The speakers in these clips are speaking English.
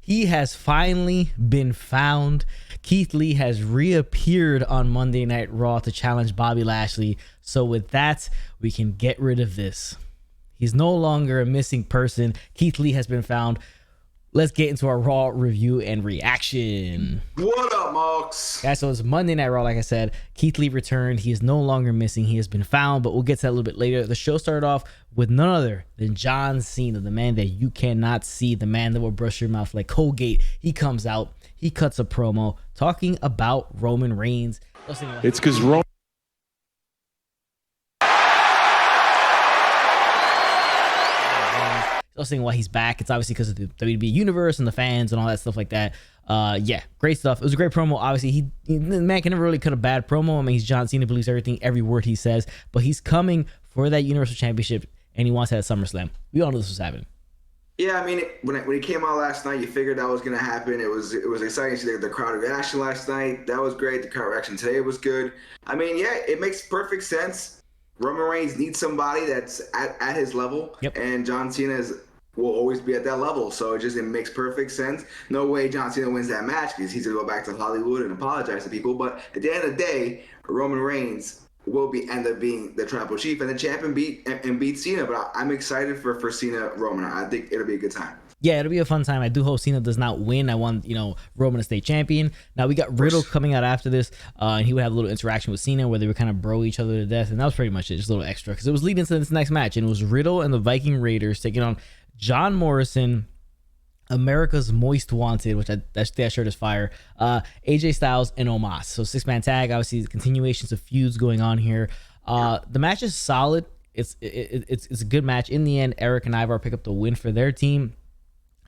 He has finally been found. Keith Lee has reappeared on Monday Night Raw to challenge Bobby Lashley. So with that, we can get rid of this. He's no longer a missing person. Keith Lee has been found. Let's get into our Raw review and reaction. What up, Mox? Guys, so it's Monday Night Raw, like I said. Keith Lee returned. He is no longer missing. He has been found, but we'll get to that a little bit later. The show started off with none other than John Cena, the man that you cannot see, the man that will brush your mouth like Colgate. He comes out. He cuts a promo talking about Roman Reigns. It's because Roman. Saying why he's back. It's obviously because of the WWE universe and the fans and all that stuff like that. Yeah, great stuff. It was a great promo. Obviously, the man can never really cut a bad promo. I mean, he's John Cena, believes everything, every word he says, but he's coming for that Universal Championship and he wants that at SummerSlam. We all knew this was happening. Yeah, I mean, when he came out last night, you figured that was going to happen. It was exciting to see the crowd reaction last night. That was great. The crowd reaction today was good. I mean, yeah, it makes perfect sense. Roman Reigns needs somebody that's at his level, and John Cena will always be at that level. So it makes perfect sense. No way John Cena wins that match because he's going to go back to Hollywood and apologize to people. But at the end of the day, Roman Reigns will end up being the tribal chief and the champ and beat Cena. But I'm excited for Cena Roman. I think it'll be a good time. Yeah, it'll be a fun time. I do hope Cena does not win. I want, Roman to stay champion. Now, we got Riddle coming out after this, and he would have a little interaction with Cena where they would kind of bro each other to death, and that was pretty much it, just a little extra, because it was leading to this next match, and it was Riddle and the Viking Raiders taking on John Morrison, America's Most Wanted, which that shirt is fire, AJ Styles, and Omos. So 6-man tag, obviously, continuations of feuds going on here. The match is solid. It's a good match. In the end, Eric and Ivar pick up the win for their team.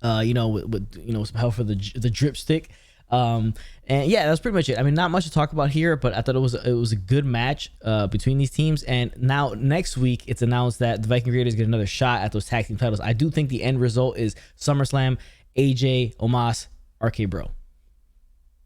With some help for the drip stick. And yeah, that's pretty much it. I mean, not much to talk about here, but I thought it was a good match between these teams. And now next week, it's announced that the Viking Raiders get another shot at those tag team titles. I do think the end result is SummerSlam, AJ, Omos, RK Bro.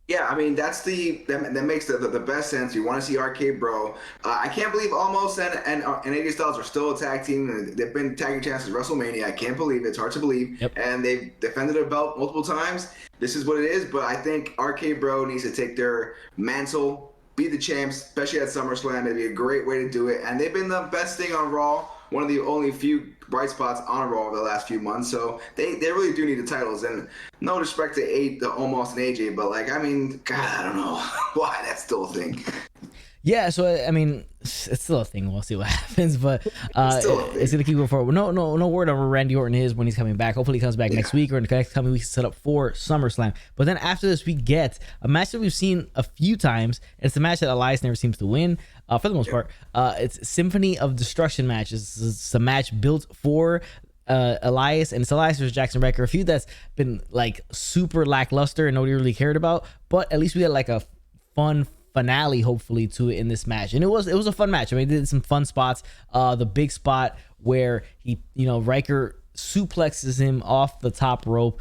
Yeah, I mean, that makes the best sense. You want to see RK Bro. I can't believe Almost and AJ Styles are still a tag team. They've been tagging champs since WrestleMania. I can't believe it. It's hard to believe. Yep. And they've defended their belt multiple times. This is what it is. But I think RK Bro needs to take their mantle, be the champs, especially at SummerSlam. It'd be a great way to do it. And they've been the best thing on Raw. One of the only few bright spots on Raw over the last few months. So they really do need the titles. And no disrespect to the Omos and AJ, but God, I don't know why that's still a thing. Yeah, so I mean, it's still a thing. We'll see what happens, but it's gonna keep going forward. No word on where Randy Orton is when he's coming back. Hopefully, he comes back next week or in the next coming weeks set up for SummerSlam. But then after this, we get a match that we've seen a few times. And it's a match that Elias never seems to win for the most part. It's Symphony of Destruction match. It's a match built for Elias, and it's Elias versus Jackson Ryker, a feud that's been like super lackluster and nobody really cared about. But at least we had like a fun finale hopefully to it in this match, and it was a fun match. I mean, they did some fun spots. The big spot where he Ryker suplexes him off the top rope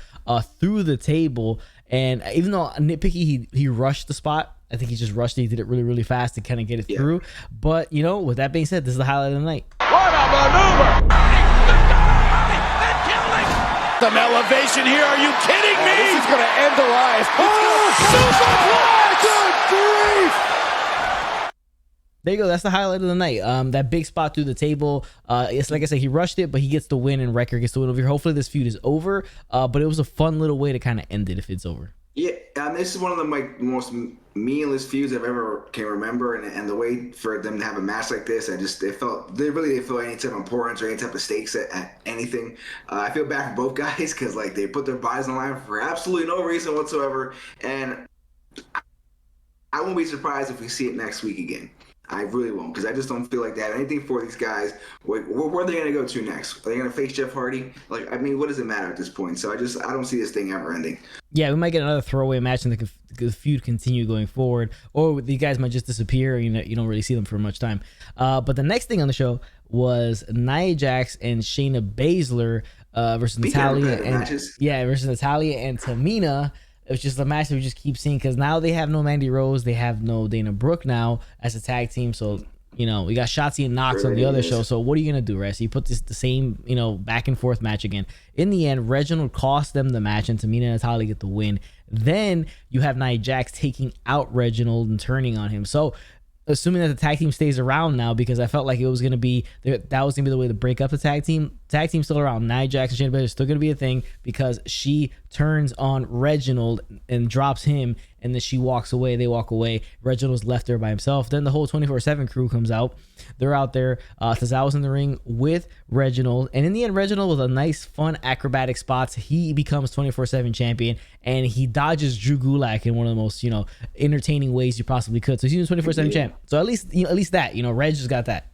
through the table, and even though nitpicky, he rushed the spot. I think he just rushed it. He did it really, really fast to kind of get it through. But with that being said, this is the highlight of the night. What a maneuver! Some elevation here. Are you kidding me? This is going to end Elias. Superplex! Good grief! There you go. That's the highlight of the night. That big spot through the table. It's like I said, he rushed it, but he gets the win, and Ryker gets the win over here. Hopefully, this feud is over. But it was a fun little way to kind of end it if it's over. Yeah, and this is one of the most meaningless feuds I've ever can remember, and the way for them to have a match like this, they really didn't feel any type of importance or any type of stakes at anything. I feel bad for both guys because they put their bodies on the line for absolutely no reason whatsoever, and I won't be surprised if we see it next week again. I really won't, because I just don't feel like they have anything for these guys. Where are they going to go to next? Are they going to face Jeff Hardy? What does it matter at this point? So I don't see this thing ever ending. Yeah, we might get another throwaway match and the feud continue going forward, or these guys might just disappear. You don't really see them for much time. But the next thing on the show was Nia Jax and Shayna Baszler versus Natalya versus Natalya and Tamina. It's just a match that we just keep seeing because now they have no Mandy Rose, they have no Dana Brooke now as a tag team. So You know, we got Shotzi and Knox on the other show. So what are you going to do, right? So you put the same, you know, back and forth match again. In the end, Reginald cost them the match and Tamina and Natalia get the win. Then you have Nia Jax taking out Reginald and turning on him. So assuming that the tag team stays around now, because I felt like it was going to be, that was going to be the way to break up the tag team. Tag team still around. Nia Jax and Shayna Baszler is still going to be a thing because she turns on Reginald and drops him, and then she walks away. They walk away. Reginald's left there by himself. Then the whole 24/7 crew comes out. They're out there. Tozawa's in the ring with Reginald, and in the end, Reginald with a nice, fun, acrobatic spots, he becomes 24/7 champion, and he dodges Drew Gulak in one of the most, you know, entertaining ways you possibly could. So he's 24/7 champ. So at least that, you know, Reg just got that.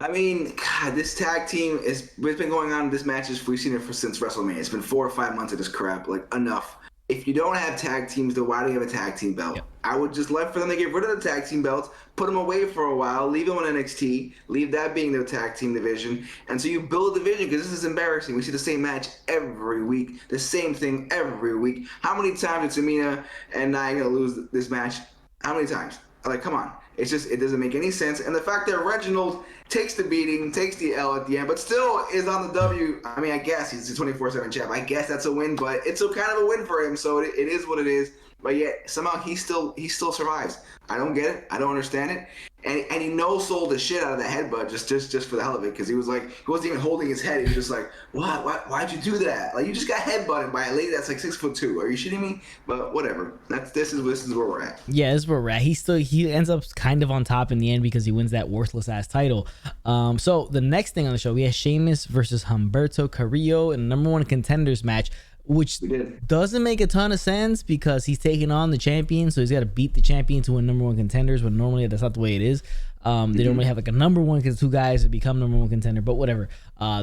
I mean, God, this tag team it's been going on. This match we've seen it since WrestleMania. It's been 4 or 5 months of this crap. Like, enough. If you don't have tag teams, then why do you have a tag team belt? Yep. I would just love for them to get rid of the tag team belts, put them away for a while, leave them on NXT, leave that being their tag team division, and so you build a division, because this is embarrassing. We see the same match every week, the same thing every week. How many times are Tamina and Nia going to lose this match? How many times? Like, come on. It's just, it doesn't make any sense. And the fact that Reginald takes the beating, takes the L at the end, but still is on the W. I mean, I guess he's a 24/7 champ. I guess that's a win, but it's a kind of a win for him. So it is what it is. But yet somehow he still survives. I don't get it. I don't understand it. And he no-sold the shit out of the headbutt just for the hell of it, because he wasn't even holding his head. He was just like, what? Why'd you do that? Like, you just got headbutted by a lady that's like 6'2". Are you shitting me? But whatever. This is where we're at. Yeah, this is where we're at. He ends up kind of on top in the end because he wins that worthless ass title. So the next thing on the show, we have Sheamus versus Humberto Carrillo in the #1 contenders match, which doesn't make a ton of sense because he's taking on the champion, so he's got to beat the champion to win #1 contenders, when normally that's not the way it is. They don't really have like a #1 because 2 guys to become #1 contender, but whatever.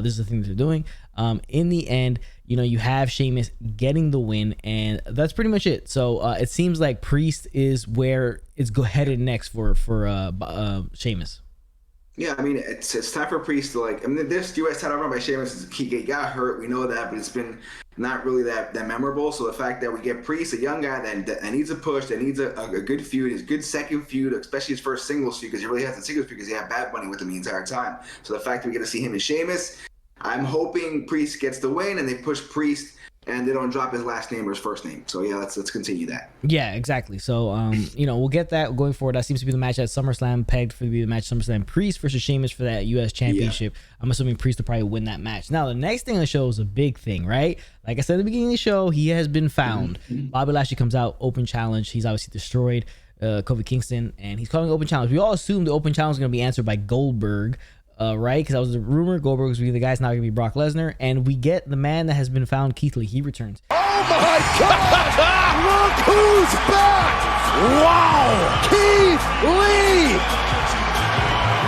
This is the thing that they're doing. In the end, you know, you have Sheamus getting the win, and that's pretty much it. So it seems like Priest is where it's headed next for Sheamus. Yeah, I mean, it's time for Priest to, like, I mean, this U.S. title run by Sheamus, he got hurt, we know that, but it's been not really that memorable. So the fact that we get Priest, a young guy that needs a push, that needs a good feud, his good second feud, especially his first singles feud, because he really hasn't singles feud because he had Bad Bunny with him the entire time. So the fact that we get to see him and Sheamus, I'm hoping Priest gets the win and they push Priest and they don't drop his last name or his first name. So yeah, let's continue that. Yeah, exactly. So you know, we'll get that going forward. That seems to be the match at SummerSlam, pegged for the match SummerSlam. Priest versus Sheamus for that U.S. Championship. Yeah. I'm assuming Priest will probably win that match. Now the next thing on the show is a big thing, right? Like I said at the beginning of the show, he has been found. Bobby Lashley comes out, open challenge. He's obviously destroyed Kofi Kingston, and he's calling open challenge. We all assumed the open challenge was going to be answered by Goldberg. Right? Because that was the rumor. Goldberg was going to be the guy's not going to be Brock Lesnar. And we get the man that has been found, Keith Lee. He returns. Oh my God! Look who's back! Wow! Keith Lee!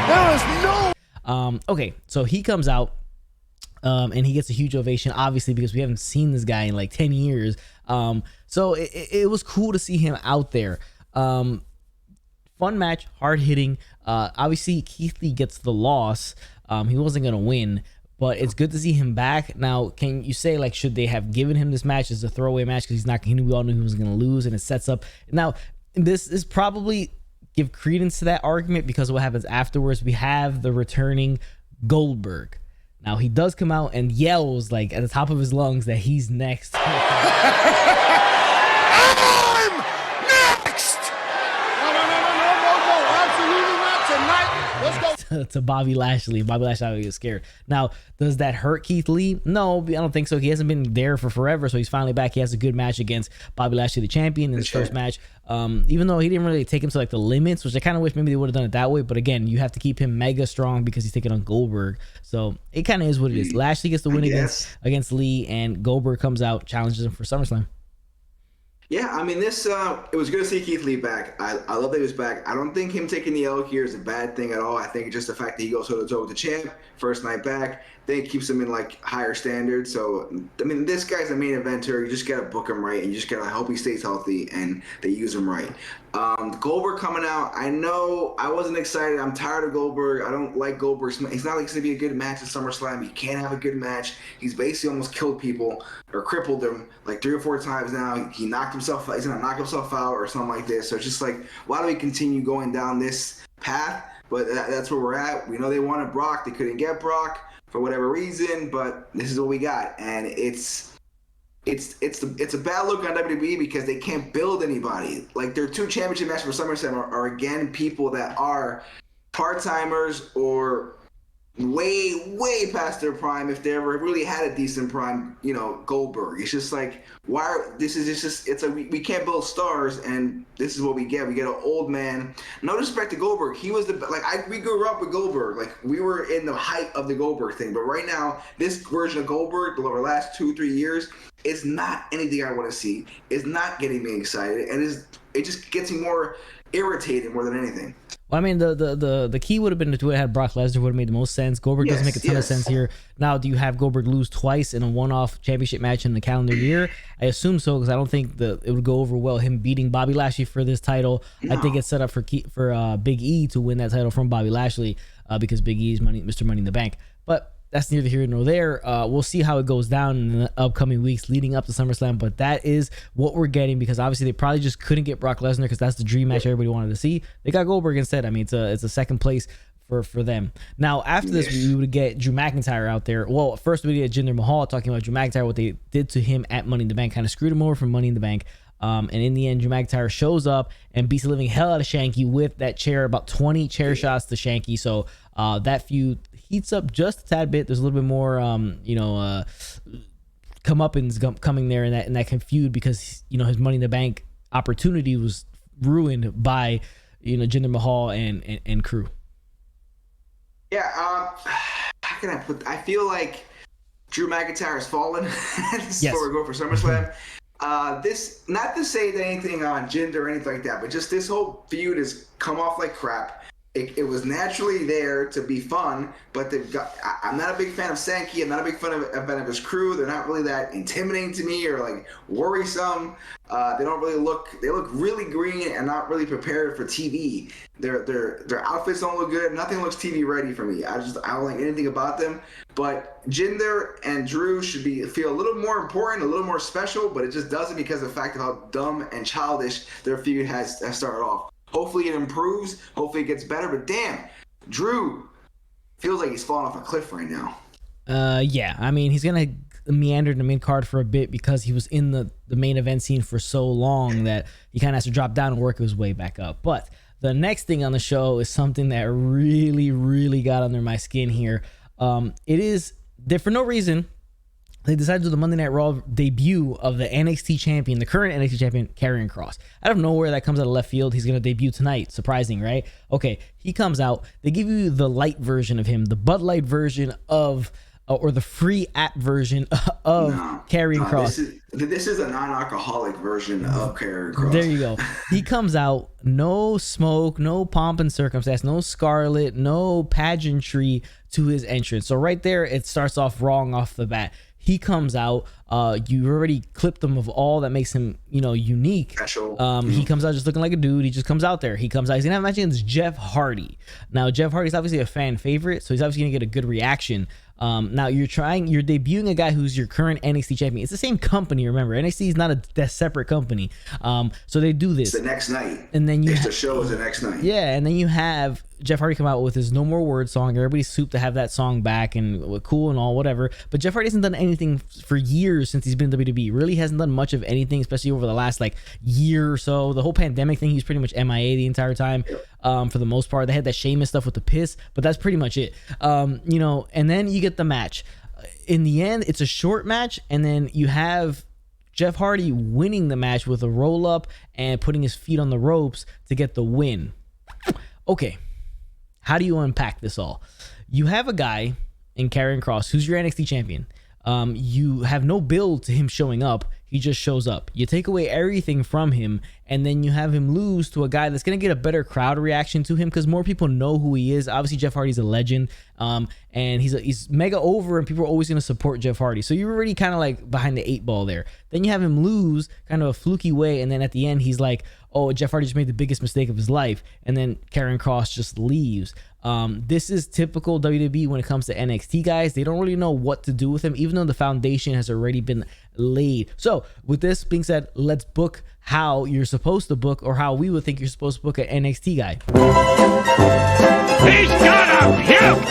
There is no... Okay, so he comes out and he gets a huge ovation, obviously, because we haven't seen this guy in like 10 years. So it was cool to see him out there. Fun match, hard hitting. Obviously, Keith Lee gets the loss. He wasn't going to win, but it's good to see him back. Now, can you say, like, should they have given him this match as a throwaway match because we all knew he was going to lose, and it sets up. Now, this is probably give credence to that argument because of what happens afterwards. We have the returning Goldberg. Now, he does come out and yells, like, at the top of his lungs that he's next. To Bobby Lashley. Bobby Lashley was scared. Now, does that hurt Keith Lee? No, I don't think so. He hasn't been there for forever, so he's finally back. He has a good match against Bobby Lashley, the champion, in his first match. Even though he didn't really take him to like the limits, which I kind of wish maybe they would have done it that way. But again, you have to keep him mega strong because he's taking on Goldberg. So it kind of is what it is. Lashley gets the win against Lee, and Goldberg comes out, challenges him for SummerSlam. Yeah, I mean, this it was good to see Keith Lee back. I love that he was back. I don't think him taking the L here is a bad thing at all. I think just the fact that he goes toe-to-toe with the champ, first night back, then it keeps him in, like, higher standards. So, I mean, this guy's a main eventer. You just got to book him right, and you just got to hope he stays healthy and they use him right. Goldberg coming out, I know I wasn't excited. I'm tired of Goldberg. I don't like Goldberg. It's not like it's going to be a good match at SummerSlam. He can't have a good match. He's basically almost killed people or crippled them like 3 or 4 times now. He knocked himself out. He's going to knock himself out or something like this. So it's just like, why do we continue going down this path, but that's where we're at. We know they wanted Brock. They couldn't get Brock for whatever reason, but this is what we got. And it's a bad look on WWE because they can't build anybody. Like, their 2 championship matches for SummerSlam are again people that are part-timers or way past their prime, if they ever really had a decent prime. Goldberg. It's just like, we can't build stars, and this is what we get. We get an old man. No disrespect to Goldberg, he was we grew up with Goldberg. Like, we were in the height of the Goldberg thing, but right now this version of Goldberg over the last 2-3 years is not anything I want to see. It's not getting me excited, and it just gets me more irritated more than anything. Well, I mean, the key would have been to do it had Brock Lesnar, would have made the most sense. Goldberg doesn't make a ton of sense here. Now, do you have Goldberg lose twice in a one-off championship match in the calendar year? I assume so, because I don't think it would go over well, him beating Bobby Lashley for this title. No. I think it's set up for Big E to win that title from Bobby Lashley, because Big E is Mr. Money in the Bank. But that's neither here nor there. We'll see how it goes down in the upcoming weeks leading up to SummerSlam, but that is what we're getting, because obviously they probably just couldn't get Brock Lesnar because that's the dream match everybody wanted to see. They got Goldberg instead. I mean, it's a second place for them. Now, after this, we would get Drew McIntyre out there. Well, first we get Jinder Mahal talking about Drew McIntyre, what they did to him at Money in the Bank, kind of screwed him over from Money in the Bank. And in the end, Drew McIntyre shows up and beats the living hell out of Shanky with that chair, about 20 chair shots to Shanky. So that feud heats up just a tad bit. There's a little bit more, comeuppance coming there in that feud, because his Money in the Bank opportunity was ruined by Jinder Mahal and crew. Yeah, how can I put? I feel like Drew McIntyre has fallen. This is where we're going for SummerSlam. This, not to say that anything on Jinder or anything like that, but just this whole feud has come off like crap. It was naturally there to be fun, but I'm not a big fan of Sankey. I'm not a big fan of his crew. They're not really that intimidating to me or like worrisome. They don't really they look really green and not really prepared for TV. Their outfits don't look good. Nothing looks TV ready for me. I don't like anything about them. But Jinder and Drew should feel a little more important, a little more special, but it just doesn't because of the fact of how dumb and childish their feud has started off. Hopefully it improves. Hopefully it gets better. But damn, Drew feels like he's falling off a cliff right now. Yeah. I mean, he's going to meander in the main card for a bit because he was in the main event scene for so long that he kind of has to drop down and work his way back up. But the next thing on the show is something that really, really got under my skin here. It is, for no reason, they decided to do the Monday Night Raw debut of the NXT champion, the current NXT champion, Karrion Kross. Out of nowhere, that comes out of left field. He's going to debut tonight. Surprising, right? Okay, he comes out. They give you the light version of him, the Bud Light version of, or the free app version of Karrion Kross. This is a non-alcoholic version of Karrion Kross. There you go. He comes out, no smoke, no pomp and circumstance, no scarlet, no pageantry to his entrance. So right there, it starts off wrong off the bat. He comes out. You already clipped him of all that makes him, unique. Special. He comes out just looking like a dude. He just comes out there. He comes out. He's gonna have a match against Jeff Hardy. Now, Jeff Hardy's obviously a fan favorite, so he's obviously gonna get a good reaction. Now you're debuting a guy who's your current NXT champion. It's the same company, remember. NXT is not a separate company. So they do this. It's the next night. And then the show is the next night. Yeah, and then you have Jeff Hardy come out with his No More Words song. Everybody's souped to have that song back and cool and all, whatever. But Jeff Hardy hasn't done anything for years since he's been in WWE. Really hasn't done much of anything, especially over the last year or so. The whole pandemic thing, he's pretty much MIA the entire time. For the most part, they had that Sheamus stuff with the piss, but that's pretty much it. And then you get the match. In the end, it's a short match, and then you have Jeff Hardy winning the match with a roll up and putting his feet on the ropes to get the win. Okay, how do you unpack this all? You have a guy in Karrion Kross who's your NXT champion. You have no build to him showing up. He just shows up. You take away everything from him, and then you have him lose to a guy that's going to get a better crowd reaction to him because more people know who he is. Obviously, Jeff Hardy's a legend, and he's mega over, and people are always going to support Jeff Hardy. So you're already kind of behind the 8 ball there. Then you have him lose kind of a fluky way, and then at the end, he's like, oh, Jeff Hardy just made the biggest mistake of his life, and then Karrion Kross just leaves. This is typical WWE when it comes to NXT guys. They don't really know what to do with him, even though the foundation has already been laid. So with this being said, let's book how you're supposed to book, or how we would think you're supposed to book an NXT guy. He's gonna puke!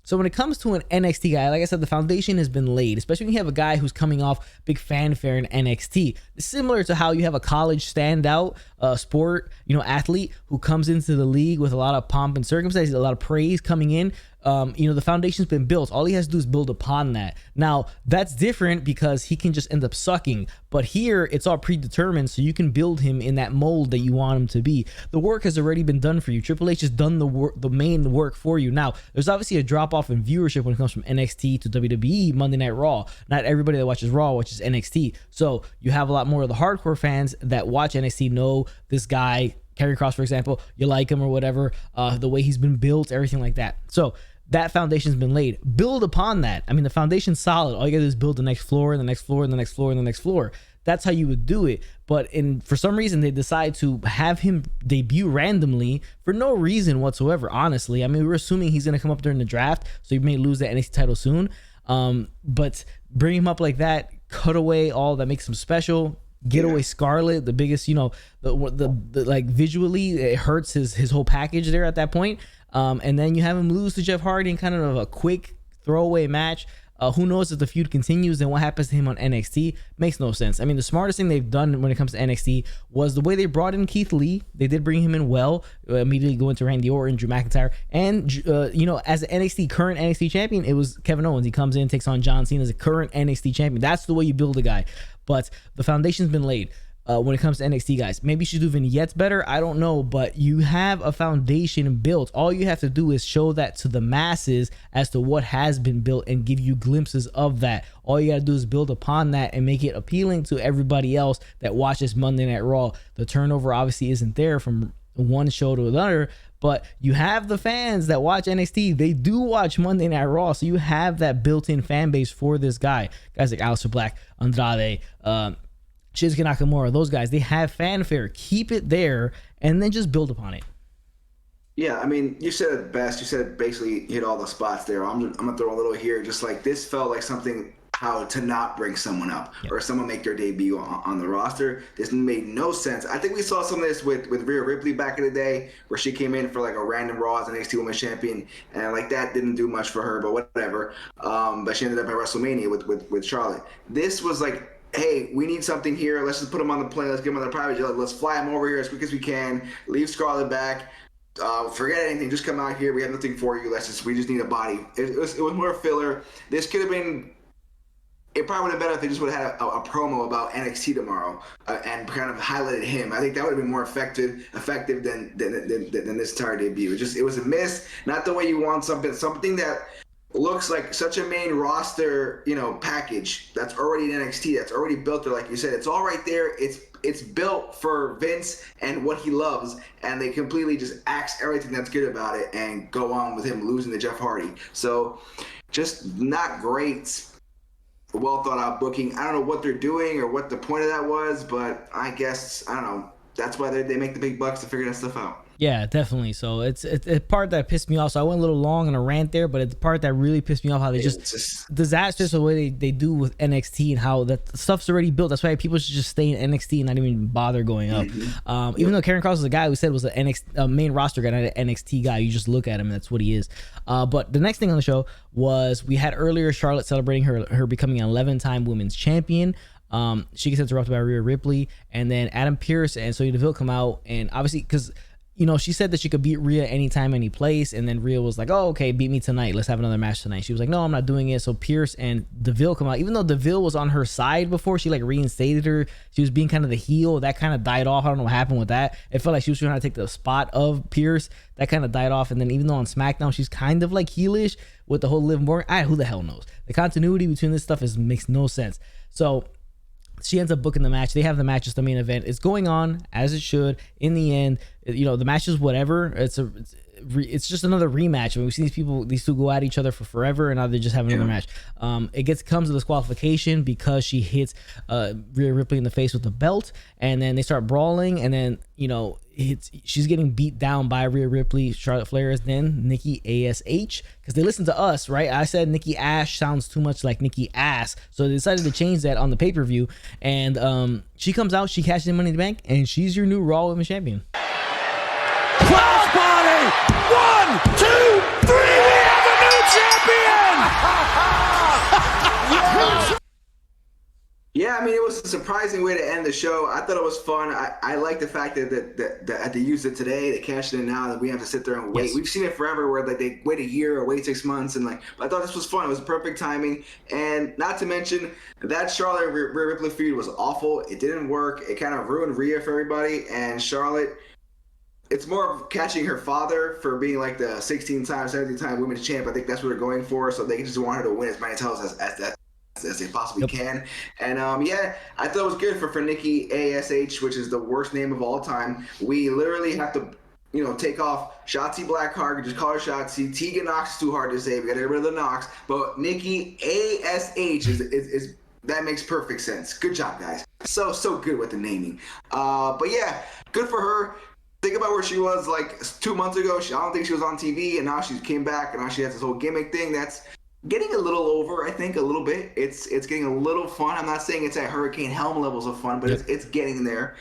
So when it comes to an NXT guy, like I said, the foundation has been laid, especially when you have a guy who's coming off big fanfare in NXT. It's similar to how you have a college standout sport, athlete who comes into the league with a lot of pomp and circumstance, a lot of praise coming in. The foundation's been built. All he has to do is build upon that. Now, that's different because he can just end up sucking. But here, it's all predetermined, so you can build him in that mold that you want him to be. The work has already been done for you. Triple H has done the main work for you. Now, there's obviously a drop-off in viewership when it comes from NXT to WWE, Monday Night Raw. Not everybody that watches Raw watches NXT. So you have a lot more of the hardcore fans that watch NXT know this guy, Karrion Kross, for example. You like him or whatever, the way he's been built, everything like that. So that foundation's been laid. Build upon that. I mean, the foundation's solid. All you gotta do is build the next floor and the next floor and the next floor and the next floor. That's how you would do it. But for some reason, they decide to have him debut randomly for no reason whatsoever, honestly. I mean, we're assuming he's gonna come up during the draft, so he may lose the NXT title soon. But bring him up like that, cut away all that makes him special. Get away Scarlett, the biggest, like visually, it hurts his whole package there at that point. And then you have him lose to Jeff Hardy in kind of a quick throwaway match. Who knows if the feud continues and what happens to him on NXT? Makes no sense. I mean, the smartest thing they've done when it comes to NXT was the way they brought in Keith Lee. They did bring him in well, immediately going to Randy Orton, Drew McIntyre. And, as an current NXT champion, it was Kevin Owens. He comes in, takes on John Cena as a current NXT champion. That's the way you build a guy. But the foundation's been laid. When it comes to NXT guys, maybe you should do vignettes better. I don't know, but you have a foundation built. All you have to do is show that to the masses as to what has been built and give you glimpses of that. All you got to do is build upon that and make it appealing to everybody else that watches Monday Night Raw. The turnover obviously isn't there from one show to another, but you have the fans that watch NXT. They do watch Monday Night Raw, so you have that built-in fan base for this guy. Guys like Aleister Black, Andrade, Shinsuke Nakamura, those guys, they have fanfare. Keep it there and then just build upon it. Yeah, I mean, you said it best. You said basically hit all the spots there. I'm gonna throw a little here. Just like this felt like something how to not bring someone up or someone make their debut on the roster. This made no sense. I think we saw some of this with Rhea Ripley back in the day, where she came in for like a random Raw as an NXT Women's Champion, and like that didn't do much for her, but whatever. But she ended up at WrestleMania with Charlotte. This was like, hey, we need something here. Let's just put them on the plane. Let's get them on the private jet. Let's fly them over here as quick as we can. Leave Scarlett back. Forget anything. Just come out here. We have nothing for you. We just need a body. It was more filler. This could have been. It probably would have been better if they just would have had a promo about NXT tomorrow and kind of highlighted him. I think that would have been more effective than this entire debut. It was a miss. Not the way you want something that looks like such a main roster, package that's already in NXT, that's already built there. Like you said, it's all right there. It's built for Vince and what he loves, and they completely just axe everything that's good about it and go on with him losing to Jeff Hardy. So just not great, well thought out booking. I don't know what they're doing or what the point of that was, but I guess, I don't know. That's why they make the big bucks to figure that stuff out. Yeah, definitely. So it's a part that pissed me off. So I went a little long on a rant there, but it's the part that really pissed me off, how they just disastrous the way they do with NXT and how that stuff's already built. That's why people should just stay in NXT and not even bother going up. Even though Karrion Kross was a guy who said was a main roster guy, not an NXT guy. You just look at him and that's what he is. But the next thing on the show was we had earlier Charlotte celebrating her becoming an 11-time women's champion. She gets interrupted by Rhea Ripley, and then Adam Pearce and Sonya Deville come out, and obviously because she said that she could beat Rhea anytime, any place, and then Rhea was like, oh, okay, beat me tonight, let's have another match tonight. She was like, no, I'm not doing it. So Pearce and Deville come out, even though Deville was on her side before. She like reinstated her. She was being kind of the heel. That kind of died off. I don't know what happened with that. It felt like she was trying to take the spot of Pearce. That kind of died off. And then even though on SmackDown she's kind of like heelish with the whole Liv Morgan, who the hell knows? The continuity between this stuff makes no sense. So she ends up booking the match. They have the match as the main event. It's going on as it should. In the end, the match is whatever. it's just another rematch. I mean, we've seen these two go at each other for forever, and now they just have another match. It comes to disqualification because she hits Rhea Ripley in the face with the belt, and then they start brawling, and then she's getting beat down by Rhea Ripley. Charlotte Flair is then Nikki A.S.H. because they listen to us, right? I said Nikki A.S.H. sounds too much like Nikki A.S., so they decided to change that on the pay-per-view, and she comes out, she cashes in Money in the Bank, and she's your new Raw Women's Champion. Crossbody! 1, 2, 3! We have a new champion! Yeah, I mean, it was a surprising way to end the show. I thought it was fun. I like the fact that they used it today. They cashed it in now, that we have to sit there and wait. Yes. We've seen it forever where like they wait a year or wait 6 months, and I thought this was fun. It was perfect timing, and not to mention that Charlotte Rhea Ripley feud was awful. It didn't work. It kind of ruined Rhea for everybody, and Charlotte. It's more of catching her father for being like the 16-time, 17-time women's champ. I think that's what they're going for. So they just want her to win as many titles as they possibly can. And I thought it was good for Nikki A.S.H, which is the worst name of all time. We literally have to, take off Shotzi Blackheart, just call her Shotzi. Tegan Knox is too hard to say. We got to get rid of the Knox. But Nikki A.S.H is that makes perfect sense. Good job, guys. So good with the naming. But yeah, good for her. Think about where she was like 2 months ago. I don't think she was on TV, and now she came back, and now she has this whole gimmick thing that's getting a little over, I think, a little bit. It's getting a little fun. I'm not saying it's at Hurricane Helm levels of fun, but it's getting there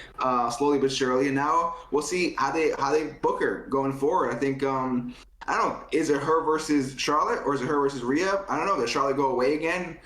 slowly but surely. And now we'll see how they book her going forward. I think I don't know, is it her versus Charlotte or is it her versus Rhea? I don't know. Does Charlotte go away again?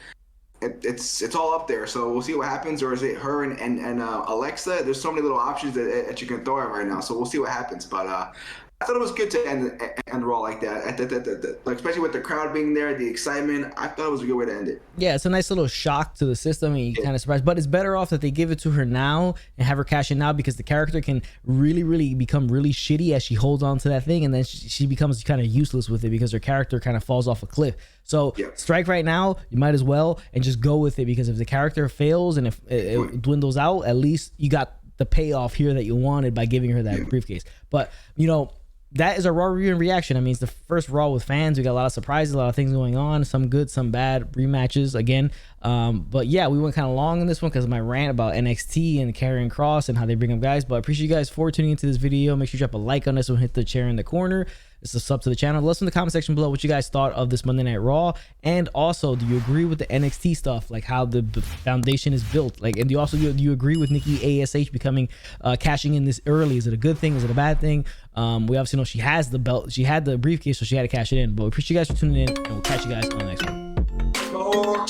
It's all up there, so we'll see what happens. Or is it her and Alexa? There's so many little options that you can throw at right now, so we'll see what happens. But I thought it was good to end Raw like that. Like, especially with the crowd being there, the excitement. I thought it was a good way to end it. Yeah, it's a nice little shock to the system, and you kind of surprised. But it's better off that they give it to her now and have her cash in now, because the character can really become really shitty as she holds on to that thing, and then she becomes kind of useless with it because her character kind of falls off a cliff. So strike right now, you might as well, and just go with it, because if the character fails and if it dwindles out, at least you got the payoff here that you wanted by giving her that briefcase. But that is a Raw review and reaction. I mean, it's the first Raw with fans. We got a lot of surprises, a lot of things going on, some good, some bad rematches again. But yeah, we went kind of long in this one because of my rant about NXT and Karrion Kross and how they bring up guys. But I appreciate you guys for tuning into this video. Make sure you drop a like on this one, hit the chair in the corner. It's a sub to the channel. Let us know in the comment section below what you guys thought of this Monday Night Raw, and also, do you agree with the NXT stuff, like how the foundation is built? Like, and do you agree with Nikki A.S.H becoming cashing in this early? Is it a good thing? Is it a bad thing? We obviously know she has the belt, she had the briefcase, so she had to cash it in. But we appreciate you guys for tuning in, and we'll catch you guys on the next one.